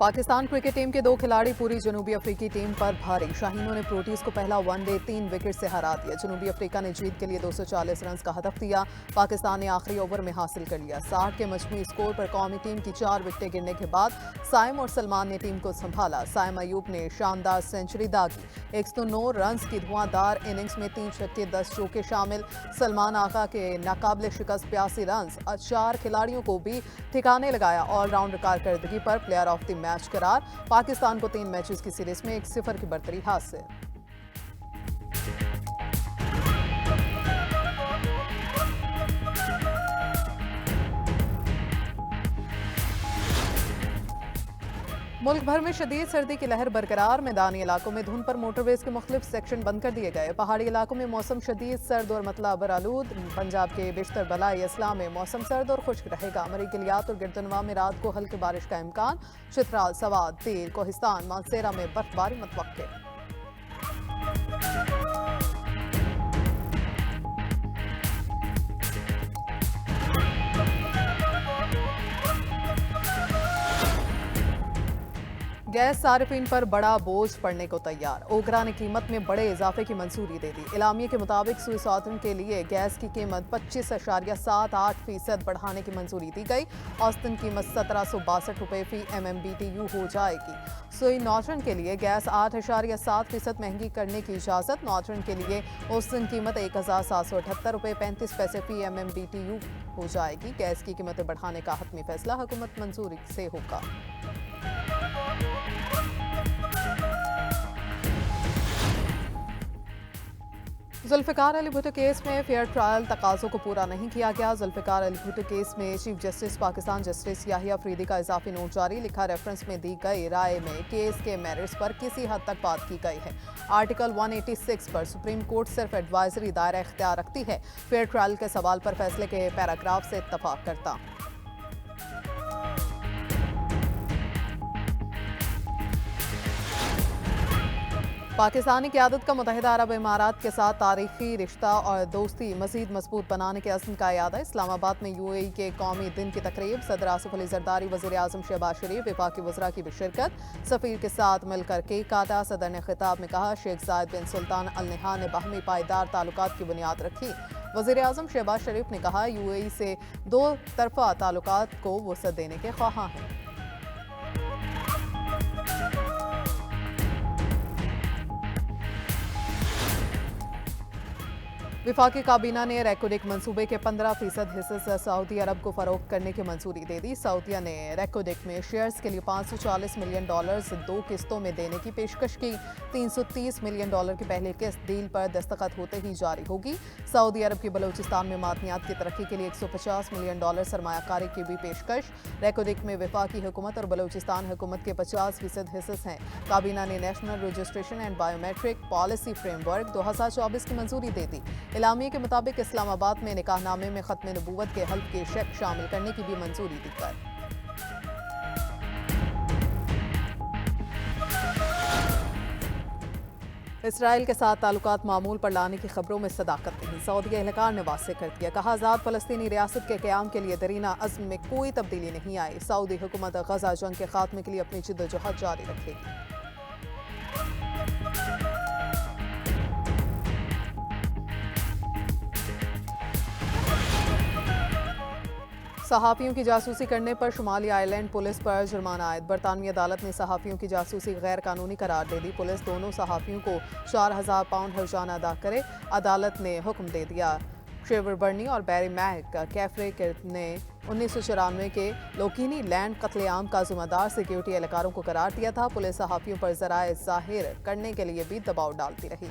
Pakistan cricket team के 2 खिलाड़ी पूरी जनूबी अफ्रीकी टीम पर भारी। शाहीनों ने प्रोटीज को पहला वनडे 3 विकेट से हरा दिया। जनूबी अफ्रीका ने जीत के लिए 240 रन का हदफ दिया। पाकिस्तान ने आखिरी ओवर में हासिल कर लिया 60 के मजमूई स्कोर पर। कौमी टीम की 4 विकेटें गिरने के बाद साइम और सलमान ने टीम को संभाला। साइम अयूब ने शानदार सेंचुरी दागी। 109 रन की धुआंधार इनिंग्स में 3 छक्के 10 चौके शामिल। सलमान आका के नाकाबिले शिकस्त 82 रन 4 खिलाड़ियों को भी ठिकाने लगाया। ऑलराउंडर कारकर्दगी पर प्लेयर ऑफ द मैच करार। पाकिस्तान को 3 मैचेस की सीरीज में 1-0 की बढ़तरी हासिल। मुल्क भर में शदीद सर्दी की लहर बरकरार। मैदानी इलाकों में धुंध पर मोटरवेज के मुख्तलिफ सेक्शन बंद कर दिए गए। पहाड़ी इलाकों में मौसम शदीद सर्द और मतलब आलूद। पंजाब के बेशतर बलाई अजला में मौसम सर्द और खुश्क रहेगा। मरी गिलियात और गिरदनवा में रात को हल्की बारिश का इम्कान। चित्राल, सवात, तीर, कोहिस्तान, मानसेरा में बर्फबारी मुतवक्के। गैस सार्फिन पर बड़ा बोझ पड़ने को तैयार। ओगरा ने कीमत में बड़े इजाफे की मंजूरी दे दी। इलामिया के मुताबिक सुई सौतन के लिए गैस की कीमत 25.78% बढ़ाने की मंजूरी दी गई। औसतन कीमत 1762 रुपये फी MMBTU हो जाएगी। सुई नॉर्टर्न के लिए गैस 8.7% महंगी करने की इजाज़त। नॉर्टर्न के लिए औसतन कीमत 1778 रुपये 35 पैसे फी MMBTU हो जाएगी। गैस की कीमतें बढ़ाने का हतमी फैसला हुकूमत मंजूरी से होगा। जुल्फ़िकार अली भुट्टो केस में फेयर ट्रायल तकाज़ों को पूरा नहीं किया गया। जुल्फ़िकार अली भुट्टो केस में chief justice Pakistan justice Yahya Afridi का इजाफी नोट जारी। लिखा रेफरेंस में दी गई राय में केस के मेरिट्स पर किसी हद तक बात की गई है। आर्टिकल 186 पर सुप्रीम कोर्ट सिर्फ एडवाइजरी दायरा इख्तियार रखती है। फेयर ट्रायल के सवाल पर फैसले के पैराग्राफ से इत्तफाक करता। पाकिस्तानी क़यादत का मुत्तहिदा अरब इमारात के साथ तारीखी रिश्ता और दोस्ती मज़ीद मजबूत बनाने के अज़्म का इरादा। इस्लामाबाद में UAE के कौमी दिन की तकरीब। सदर आसिफ अली ज़रदारी, वज़ीर आज़म शहबाज शरीफ, वफाकी वज़रा की भी शिरकत। सफ़ीर के साथ मिलकर केक काटा। सदर ने खिताब में कहा, शेख ज़ायद बिन सुल्तान अल नहयान ने बाहमी पायदार ताल्लुकात की बुनियाद रखी। वज़ीर आज़म शहबाज शरीफ ने कहा, UAE से 2 तरफ़ा ताल्लुकात को वुसअत देने के ख्वाहां हैं। विफाकी काबीना ने रेकोडिक मंसूबे के 15% हिस्से से सऊदी अरब को फरोख्त करने की मंजूरी दे दी। सऊदीया ने रेकोडिक में शेयर्स के लिए $540 मिलियन 2 किस्तों में देने की पेशकश की। $330 मिलियन की पहली किस्त डील पर दस्तखत होते ही जारी होगी। सऊदी अरब की बलूचिस्तान में मादनियात की तरक्की के लिए $150 मिलियन सरमायाकारी की भी पेशकश। रेकोडिक में विफाकी हुकूमत और बलूचिस्तान हुकूमत के 50% हिस्से हैं। काबीना ने national registration and biometric policy framework 2024 की मंजूरी दे दी। इलामिया के मुताबिक इस्लामाबाद में निकाहनामे में खत्म नबूवत के हल्फ के शेक शामिल करने की भी मंजूरी दी गई। इसराइल के साथ ताल्लुकात मामूल पर लाने की खबरों में सदाकत नहीं। सऊदी एहलकार ने वाज़ेह कर दिया। कहा, आज़ाद फ़लस्तीनी रियासत के क़याम के लिए दरीना अज़्म में कोई तब्दीली नहीं आई। सऊदी हुकूमत गज़ा जंग के खात्मे के लिए अपनी जिद्दोजहद जारी रखेगी। सहाफ़ियों की जासूसी करने पर शुमाली आयरलैंड पुलिस पर जुर्माना आयद। बरतानवी अदालत ने सहाफ़ियों की जासूसी गैर कानूनी करार दे दी। पुलिस दोनों सहाफ़ियों को 4000 पाउंड हर्जाना अदा करे। अदालत ने हुक्म दे दिया। ट्रेवर बर्नी और बैरी मैक कैफरे ने 1994 के लोकीनी लैंड कत्लेआम का जिम्मेदार सिक्योरिटी एहलकारों को करार दिया था। पुलिस सहाफ़ियों पर ज़राए ज़ाहिर करने के लिए भी दबाव डालती रही।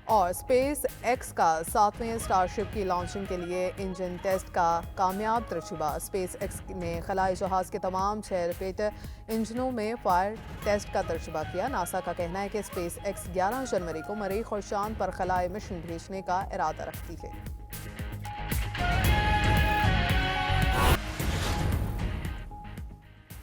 और स्पेस एक्स का 7वें स्टारशिप की लॉन्चिंग के लिए इंजन टेस्ट का कामयाब तजुर्बा। स्पेस एक्स ने खलाई जहाज़ के तमाम 6 रिपीटर इंजनों में फायर टेस्ट का तजुर्बा किया। नासा का कहना है कि स्पेस एक्स 11 जनवरी को मरीख और चांद पर खलाई मिशन भेजने का इरादा रखती है।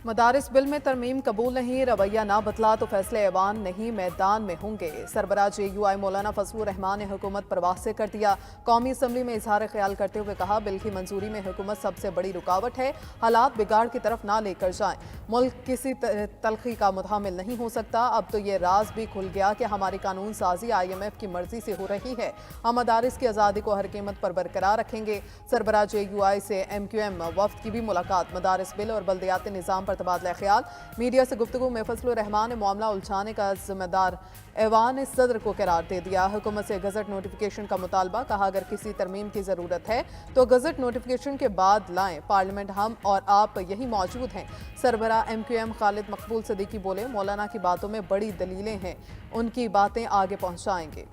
मदारिस बिल में तरमीम कबूल नहीं, रवैया ना बदला तो फैसले ऐवान नहीं मैदान में होंगे। सरबराह JUI मौलाना फजलुर रहमान ने हुकूमत पर वास्ते कर दिया। कौमी असम्बली में इजहार ख्याल करते हुए कहा, बिल की मंजूरी में हुकूमत सबसे बड़ी रुकावट है, हालात बिगाड़ की तरफ ना लेकर जाएं। मुल्क किसी तलखी का मुतहमिल नहीं हो सकता। अब तो ये राज भी खुल गया कि हमारी कानून साजी IMF की मर्जी से हो रही है। हम मदारिस की आज़ादी को हर कीमत पर बरकरार रखेंगे। सरबराह JUI से MQM वफ्द की भी मुलाकात। मदारिस बिल और बल्दियाती निज़ाम तबादला ख्याल। मीडिया से गुफ्तगू में फजलुर रहमान ने मामला उलझाने का जिम्मेदार ऐवान सदर को करार दे दिया। हुकूमत से गजट नोटिफिकेशन का मुतालबा। कहा, अगर किसी तरमीम की ज़रूरत है तो गजट नोटिफिकेशन के बाद लाएं। पार्लियामेंट हम और आप यही मौजूद हैं। सरबराह MQM खालिद मकबूल सदीकी बोले, मौलाना की बातों में बड़ी दलीलें हैं, उनकी बातें आगे पहुँचाएंगे।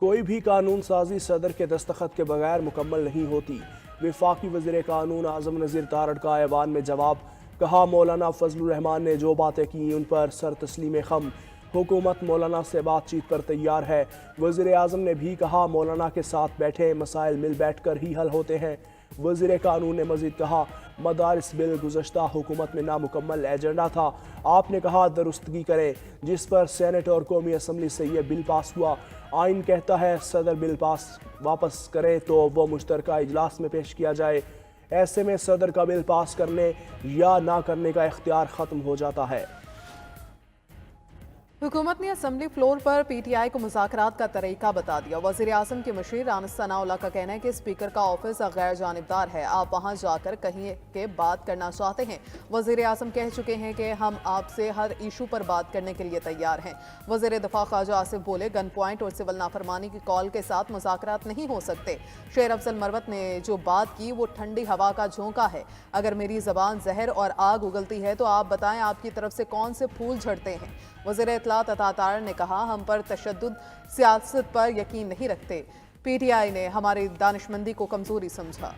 कोई भी कानून साजी सदर के दस्तखत के बगैर मुकम्मल नहीं होती। वफाकी वज़ीर कानून आज़म नज़ीर तारड़ का ऐवान में जवाब। कहा, मौलाना फजलुर रहमान ने जो बातें की उन पर सर तस्लीम खम। हुकूमत मौलाना से बातचीत पर तैयार है। वज़ीर आज़म ने भी कहा, मौलाना के साथ बैठे, मसाइल मिल बैठ कर ही हल होते हैं। वज़ीर कानून ने मज़ीद कहा, मदारिस बिल गुज़श्ता हुकूमत में नामुकम्मल एजेंडा था। आपने कहा दुरुस्तगी करें, जिस पर सेनेट और कौमी असम्बली से यह बिल पास हुआ। आइन कहता है सदर बिल पास वापस करे तो वो मुश्तरका इजलास में पेश किया जाए। ऐसे में सदर का बिल पास करने या ना करने का इख्तियार ख़त्म हो जाता है। हुकूमत ने असम्बली फ्लोर पर PTI को मुज़ाकरात का तरीका बता दिया। वज़ीर आज़म के मशीर राना सनाउल्लाह का कहना है कि स्पीकर का ऑफिस गैर जानिबदार है, आप वहाँ जाकर कहीं के बात करना चाहते हैं। वज़ीर आज़म कह चुके हैं कि हम आपसे हर इशू पर बात करने के लिए तैयार हैं। वज़ीर दफ़ा ख्वाजा आसिफ बोले, गन पॉइंट और सिविल नाफरमानी की कॉल के साथ मुज़ाकरात नहीं हो सकते। शेर अफजल मरवत ने जो बात की वो ठंडी हवा का झोंका है। अगर मेरी ज़बान जहर और आग उगलती है तो आप बताएं आपकी तरफ से कौन से फूल झड़ते हैं। वज़ीर इत्तलात अता तारड़ ने कहा, हम पर तशद्दुद सियासत पर यकीन नहीं रखते। PTI ने हमारी दानिशमंदी को कमजोरी समझा।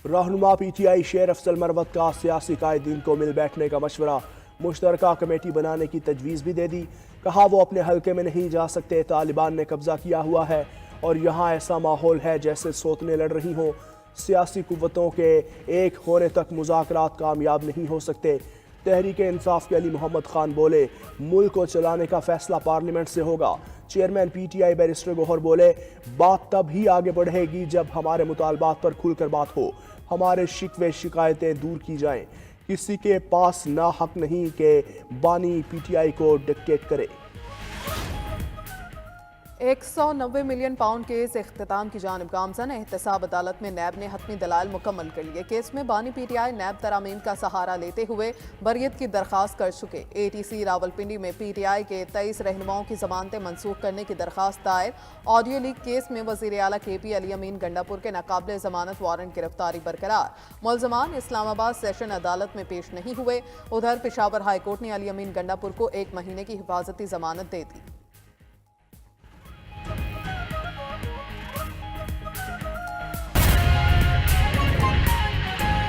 रहनुमा PTI शेर अफजल मरवत का सियासी कायदीन को मिल बैठने का मशवरा। मुश्तरका कमेटी बनाने की तजवीज़ भी दे दी। कहा, वो अपने हल्के में नहीं जा सकते, तालिबान ने कब्जा किया हुआ है और यहाँ ऐसा माहौल है जैसे सौतने लड़ रही हों। सियासी कुव्वतों के एक होने तक मुज़ाकरात कामयाब नहीं हो सकते। तहरीक इंसाफ के अली मोहम्मद खान बोले, मुल्क को चलाने का फैसला पार्लियामेंट से होगा। चेयरमैन PTI बैरिस्टर गौहर बोले, बात तब ही आगे बढ़ेगी जब हमारे मुतालबात पर खुलकर बात हो, हमारे शिकवे शिकायतें दूर की जाएं। किसी के पास ना हक नहीं कि बानी PTI को डिक्टेट करे। 190 मिलियन पाउंड केस इख्तिताम की जानिब गामजन। एहतसाब अदालत में नैब ने हतमी दलाल मुकम्मल कर लिए। केस में बानी PTI नैब तरामीम का सहारा लेते हुए बरियत की दरख्वास्त कर चुके। ATC रावलपिंडी में PTI के 23 रहनुमाओं की जमानतें मनसूख करने की दरख्वास्त दायर। ऑडियो लीक केस में वज़ीर आला KP अली अमीन गंडापुर के नाकाबिले जमानत वारंट गिरफ्तारी बरकरार। मुलजमान इस्लामाबाद सेशन अदालत में पेश नहीं हुए। उधर पेशावर हाईकोर्ट ने अली अमीन गंडापुर को 1 महीने की हिफाजती जमानत दे दी।